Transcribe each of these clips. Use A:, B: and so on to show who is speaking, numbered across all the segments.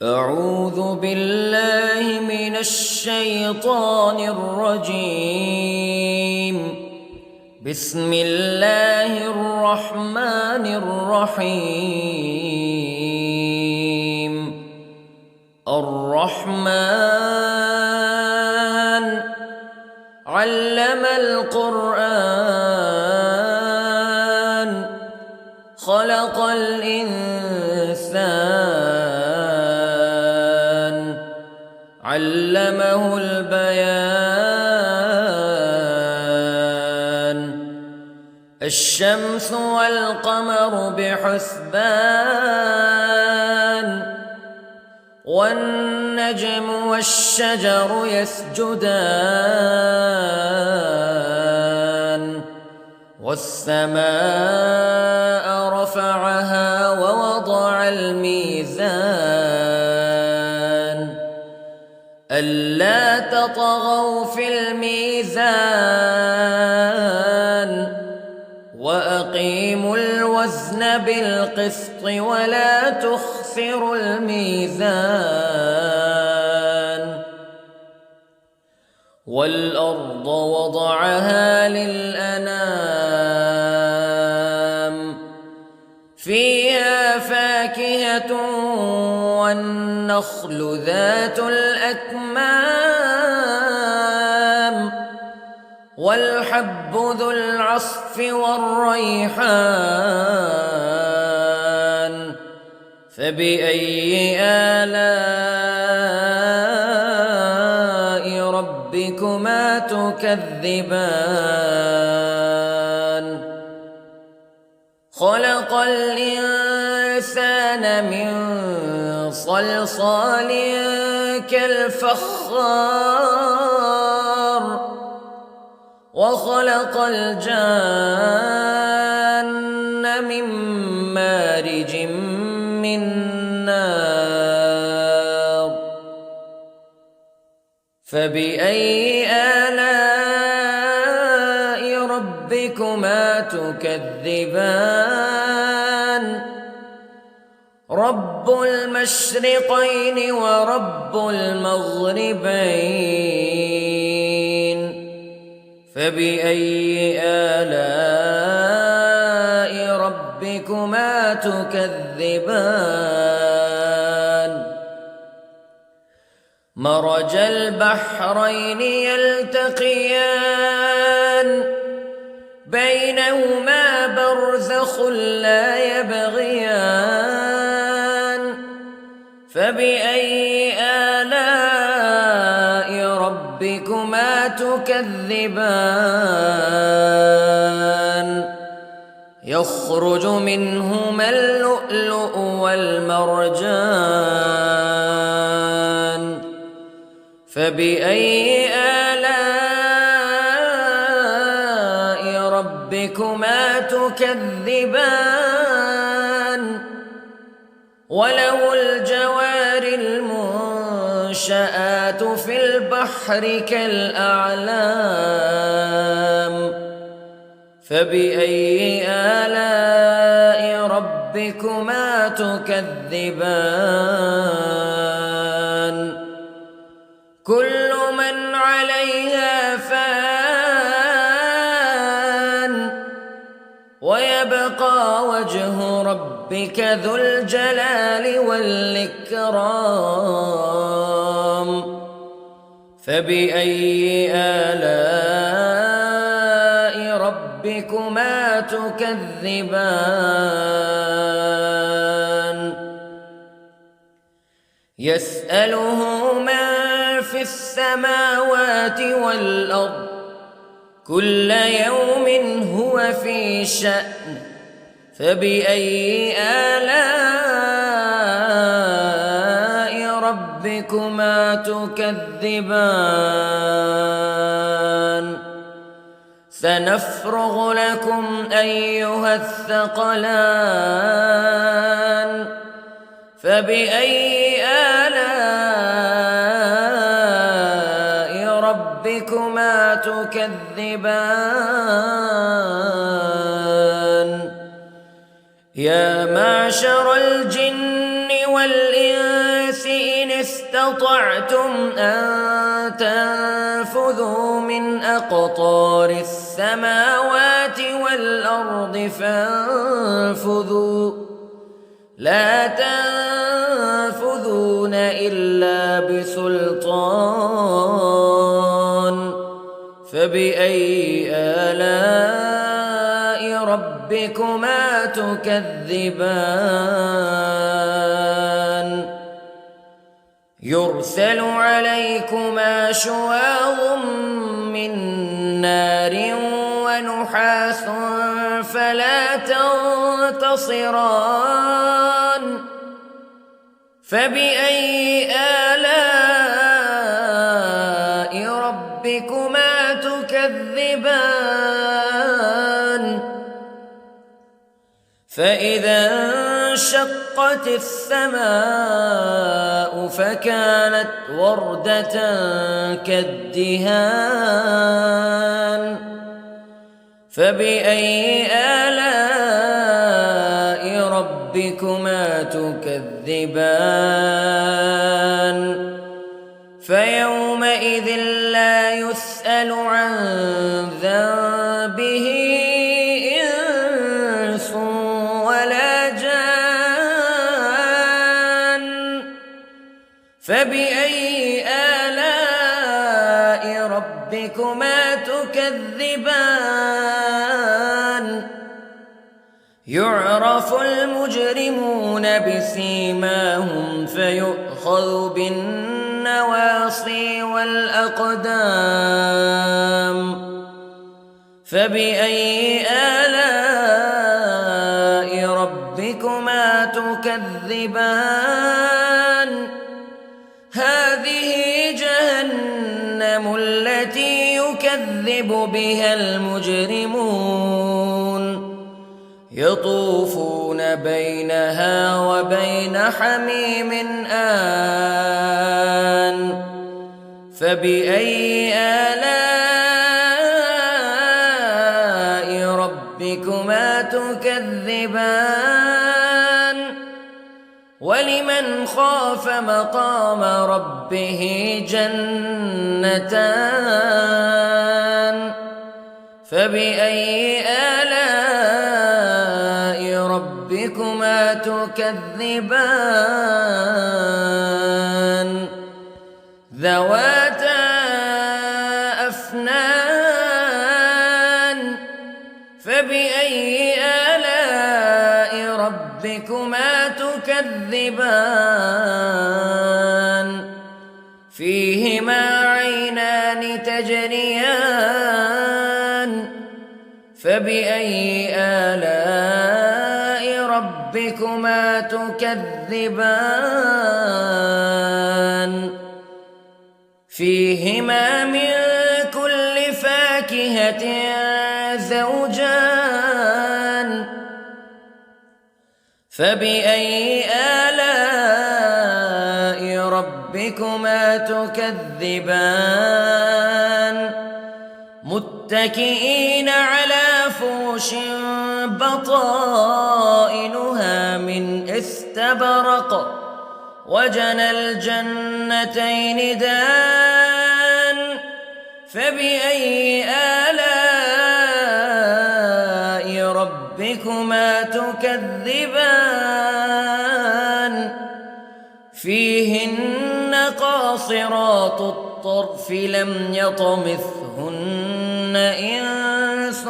A: أعوذ بالله من الشيطان الرجيم. بسم الله الرحمن الرحيم. الرحمن علم القرآن خلق الإنسان علمه البيان. الشمس والقمر بحسبان والنجم والشجر يسجدان والسماء رفعها ووضع الميزان ألا تطغوا في الميزان وأقيموا الوزن بالقسط ولا تخسروا الميزان. والأرض وضعها للأنام فيها فاكهة والنخل ذات الأكمام والحب ذو العصف والريحان فبأي آلاء ربكما تكذبان. خلق الإنسان من صلصال كالفخار وخلق الجان من مارج من نار فبأي آلاء ربكما تكذبان. رب المشرقين ورب المغربين فبأي آلاء ربكما تكذبان. مرج البحرين يلتقيان بينهما برزخ لا يبغيان فبأي آلاء ربكما تكذبان. يخرج منهما اللؤلؤ والمرجان فبأي آلاء ربكما تكذبان. وله الجوار المنشآت في البحر كالأعلام فبأي آلاء ربكما تكذبان. كل من عليها فان ويبقى وجه ربك ذو الجلال والإكرام فبأي آلاء ربكما تكذبان. يسأله من في السماوات والأرض كل يوم هو في شأن فبأي آلاء ربكما تكذبان. سنفرغ لكم أيها الثقلان فبأي آلاء ربكما تكذبان. يا معشر الجن والإنس للناس إن استطعتم أن تنفذوا من أقطار السماوات والأرض فانفذوا لا تنفذون إلا بسلطان فبأي آلاء ربكما تكذبان يرسل عليكما شواظ من نار ونحاس فلا تنتصران فبأي آلاء ربكما تكذبان فإذا انشقت السماء فكانت وردة كالدهان فبأي آلاء ربكما تكذبان فيومئذ لا يسأل عن ذنبه إنس ولا جان فبأي آلاء ربكما تكذبان يعرف المجرمون بسيماهم فيؤخذ بالنواصي والأقدام فبأي آلاء ربكما تكذبان هذه جهنم التي يكذب بها المجرمون يطوفون بينها وبين حميم آن فبأي آلاء ربكما تكذبان ولمن خاف مقام ربه جنتان فبأي آلاء ربكما تكذبان ذواتا أفنان فبأي آلاء ربكما تكذبان فيهما عينان تجريان فبأي آلاء ربكما تكذبان فيهما من كل فاكهة زوجان فبأي آلاء ربكما تكذبان متكئين على فرش بطائنها من استبرق وجنى الجنتين دان فبأي آلاء ربكما تكذبان فيهن قاصرات الطرف لم يطمثهن إنس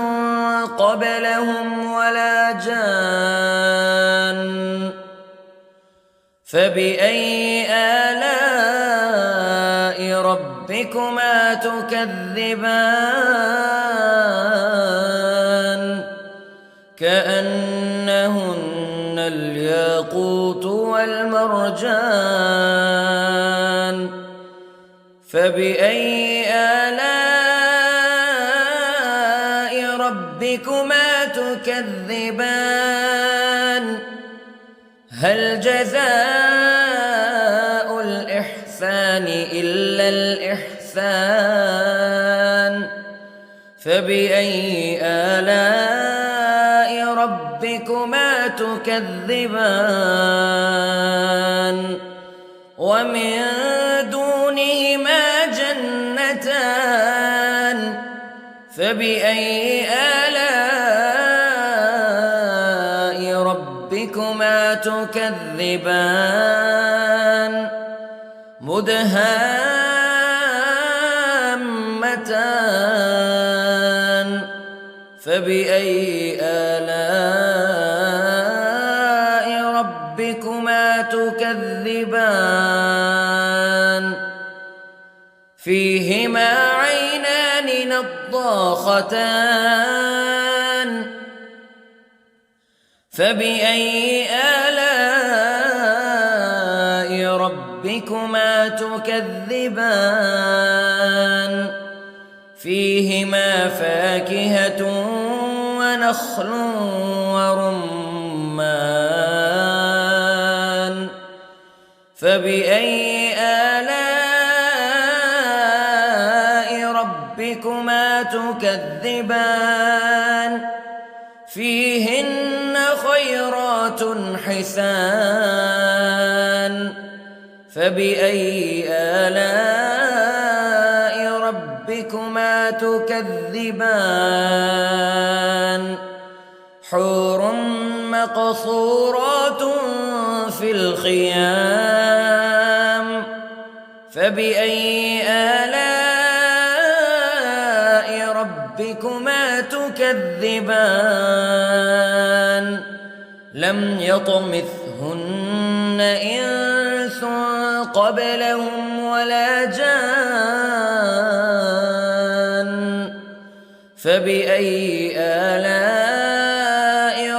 A: قبلهم ولا جان فبأي آلاء ربكما تكذبان كأنهن الياقوت والمرجان فبأي آلاء ربكما تكذبان هل جزاء الإحسان إلا الإحسان فبأي آلاء ربكما تكذبان ومن دونهما جنتان فبأي آلاء ربكما تكذبان مدهامتان فبأي آلاء ربكما تكذبان فيهما عينان نضاختان فبأي آلاء ربكما تكذبان فيهما فاكهة ونخل ورمان فبأي آلاء ربكما تكذبان فيهن خيرات حسان فبأي آلاء ربكما تكذبان حور مقصورات في الخيام فبأي آلاء ربكما تكذبان لم يطمثهن إنس قبلهم ولا جان فبأي آلاء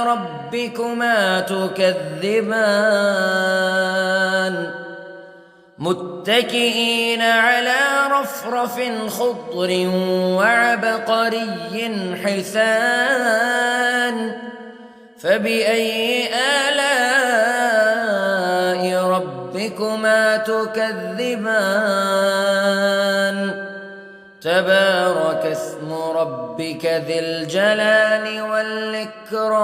A: ربكما تكذبان متكئين على رفرف خضر وعبقري حسان فبأي آلاء ربكما تكذبان تبارك اسم ربك ذي الجلال والإكرام